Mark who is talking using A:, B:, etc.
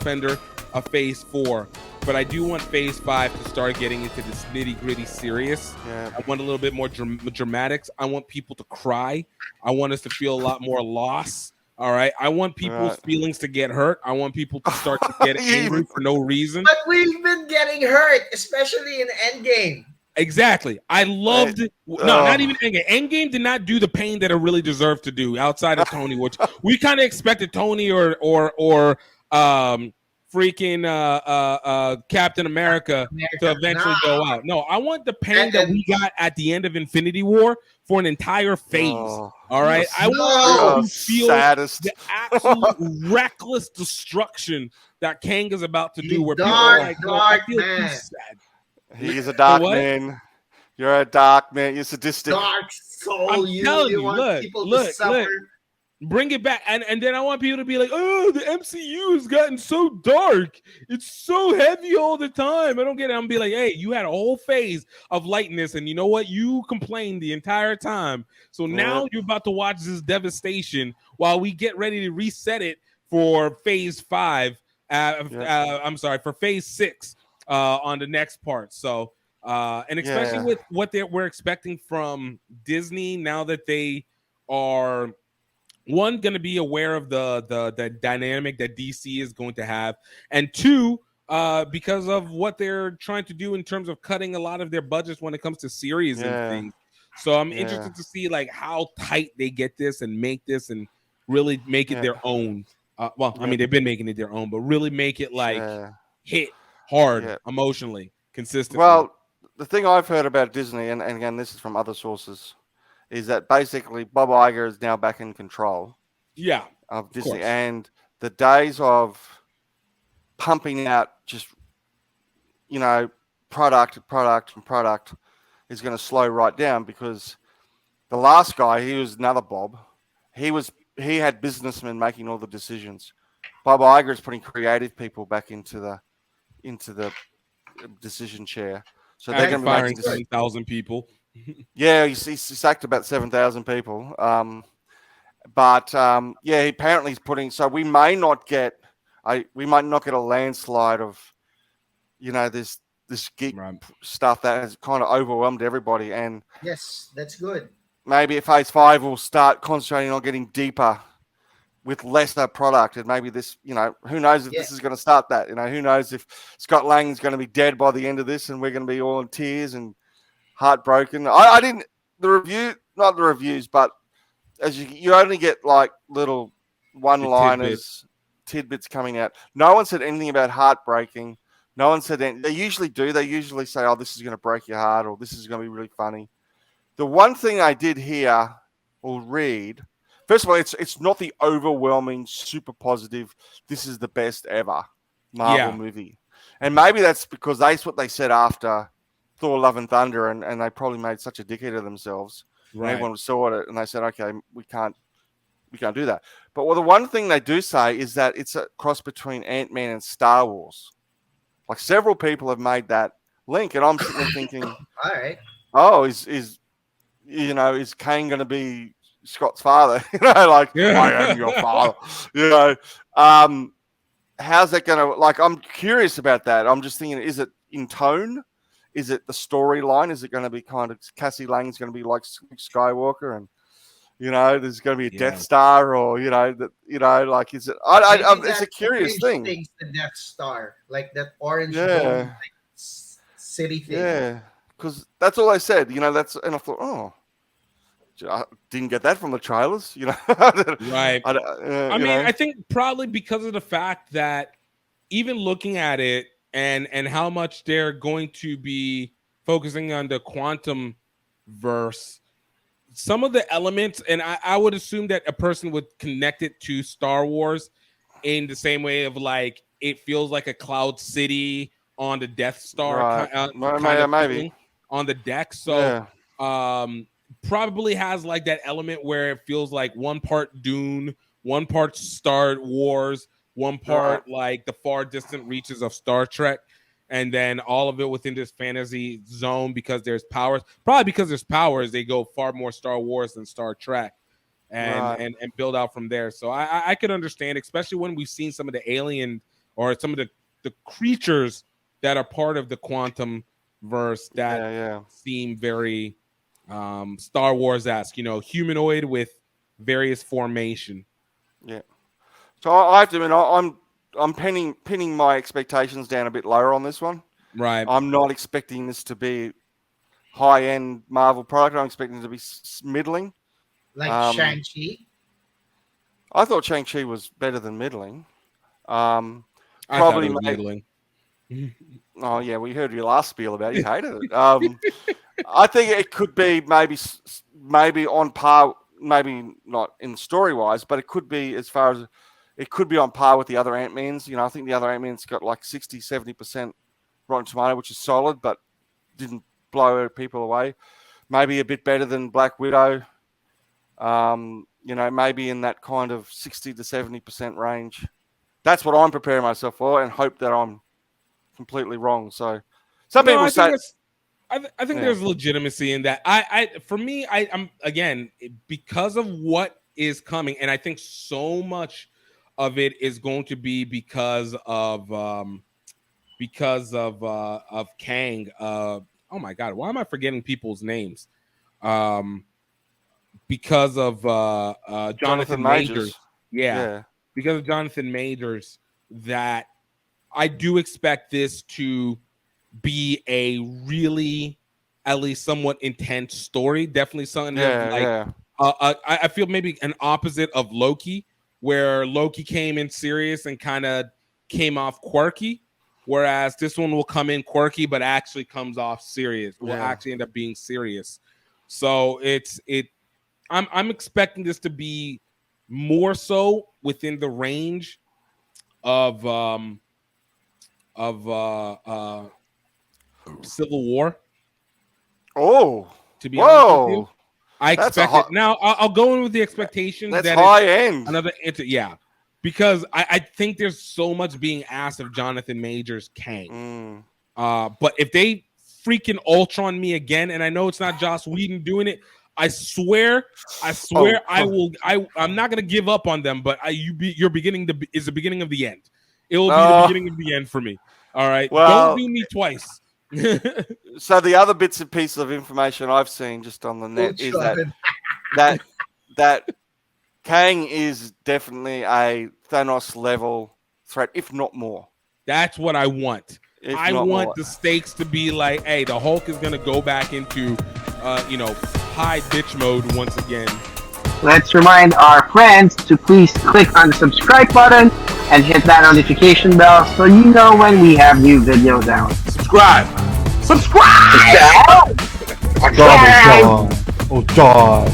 A: defender of Phase 4, but I do want Phase 5 to start getting into this nitty-gritty serious.
B: Yeah.
A: I want a little bit more dramatics. I want people to cry. I want us to feel a lot more loss. All right. I want people's feelings to get hurt. I want people to start to get angry for no reason.
C: But we've been getting hurt, especially in Endgame.
A: Exactly. I loved not even Endgame. Endgame did not do the pain that it really deserved to do outside of Tony, which we kind of expected Tony or freaking Captain America to eventually go out. No, I want the pain that we got at the end of Infinity War for an entire phase. All right. I want to feel the absolute reckless destruction that Kang is about to do. Where people are like, I feel too sad.
B: He's a dark man. You're a dark man. You're sadistic.
C: Dark soul.
A: I'm telling you,
C: want people to suffer.
A: Bring it back. And then I want people to be like, oh, the MCU has gotten so dark. It's so heavy all the time. I don't get it. I'm going to be like, hey, you had a whole phase of lightness. And you know what? You complained the entire time. So now you're about to watch this devastation while we get ready to reset it for Phase 5. I'm sorry, for Phase 6 on the next part. So, and especially with what we're expecting from Disney now that they are one, going to be aware of the dynamic that DC is going to have, and two, because of what they're trying to do in terms of cutting a lot of their budgets when it comes to series and things. So I'm interested to see like how tight they get this and make this and really make it their own. I mean, they've been making it their own, but really make it like hit hard emotionally, consistently.
B: Well, the thing I've heard about Disney, and again, this is from other sources, is that basically Bob Iger is now back in control. Of Disney, and the days of pumping out just product is going to slow right down, because the last guy, he was another Bob. He had businessmen making all the decisions. Bob Iger is putting creative people back into the decision chair. So they're going to be
A: firing 7,000 people.
B: Yeah, he sacked about 7,000 people. Apparently he's putting. So we might not get a landslide of, this geek stuff that has kind of overwhelmed everybody. And
C: yes, that's good.
B: Maybe Phase 5 will start concentrating on getting deeper with lesser product, and maybe this, who knows if this is going to start that. Who knows if Scott Lang is going to be dead by the end of this, and we're going to be all in tears and heartbroken. I didn't not the reviews, but as you only get like little one-liners, tidbits coming out. No one said anything about heartbreaking. No one said anything. They usually do. They usually say, "Oh, this is going to break your heart," or "This is going to be really funny." The one thing I did hear or read, first of all, it's not the overwhelming, super positive, this is the best ever Marvel movie. And maybe that's because that's what they said after Thor: Love and Thunder, and they probably made such a dickhead of themselves. Right. And everyone saw it, and they said, okay, we can't do that. But the one thing they do say is that it's a cross between Ant-Man and Star Wars. Like, several people have made that link, and I'm sitting there thinking,
C: all right,
B: is Kane going to be Scott's father? I am your father. How's that going to, like, I'm curious about that. I'm just thinking, is it in tone? Is it the storyline? Is it going to be kind of Cassie Lang's going to be like Skywalker, and there's going to be a Death Star, or is it? It's a curious thing.
C: The Death Star, like that orange city thing.
B: Yeah, because that's all I said. And I thought, I didn't get that from the trailers.
A: Right. I think probably because of the fact that even looking at it and how much they're going to be focusing on the quantum verse, some of the elements, and I would assume that a person would connect it to Star Wars in the same way of like, it feels like a Cloud City on the Death Star,
B: maybe
A: on the deck. So probably has like that element where it feels like one part Dune, one part Star Wars, one part like the far distant reaches of Star Trek, and then all of it within this fantasy zone because there's powers. Probably because there's powers, they go far more Star Wars than Star Trek, and build out from there. So I could understand, especially when we've seen some of the alien or some of the creatures that are part of the quantum verse that seem very Star Wars-esque, humanoid with various formation.
B: Yeah. So I have to admit, I'm pinning my expectations down a bit lower on this one.
A: Right.
B: I'm not expecting this to be high-end Marvel product. I'm expecting it to be middling.
C: Like Shang-Chi?
B: I thought Shang-Chi was better than middling.
A: I thought it was middling.
B: Oh, yeah, we heard your last spiel about it. You hated it. I think it could be maybe on par, maybe not in story-wise, but it could be as far as it could be on par with the other Ant-Mans. I think the other Ant-Man's got like 60, 70% Rotten Tomato, which is solid, but didn't blow people away. Maybe a bit better than Black Widow. Maybe in that kind of 60 to 70% range. That's what I'm preparing myself for, and hope that I'm completely wrong. So some people say,
A: I think there's legitimacy in that. I'm again, because of what is coming, and I think so much of it is going to be because of Kang. Oh my God, why am I forgetting people's names? Because of Jonathan Majors. Yeah, because of Jonathan Majors, that I do expect this to be a really, at least somewhat intense story. Definitely something I feel maybe an opposite of Loki, where Loki came in serious and kind of came off quirky, whereas this one will come in quirky but actually comes off serious. Will actually end up being serious. So I'm expecting this to be more so within the range of Civil War.
B: Oh,
A: to be honest with you, I expect it. Now I'll go in with the expectations
B: that's high end.
A: Because I think there's so much being asked of Jonathan Majors Kang. But if they freaking Ultron me again, and I know it's not Joss Whedon doing it, I swear, I'm not gonna give up on them. But your beginning is the beginning of the end. It will be the beginning of the end for me. All right, don't do me twice.
B: So the other bits and pieces of information I've seen just on the net is that Kang is definitely a Thanos level threat, if not more.
A: That's what I want. I want the stakes to be like, hey, the Hulk is gonna go back into high bitch mode once again.
D: Let's remind our friends to please click on the subscribe button and hit that notification bell so you know when we have new videos out.
A: Subscribe!
D: Subscribe!
E: Oh, God.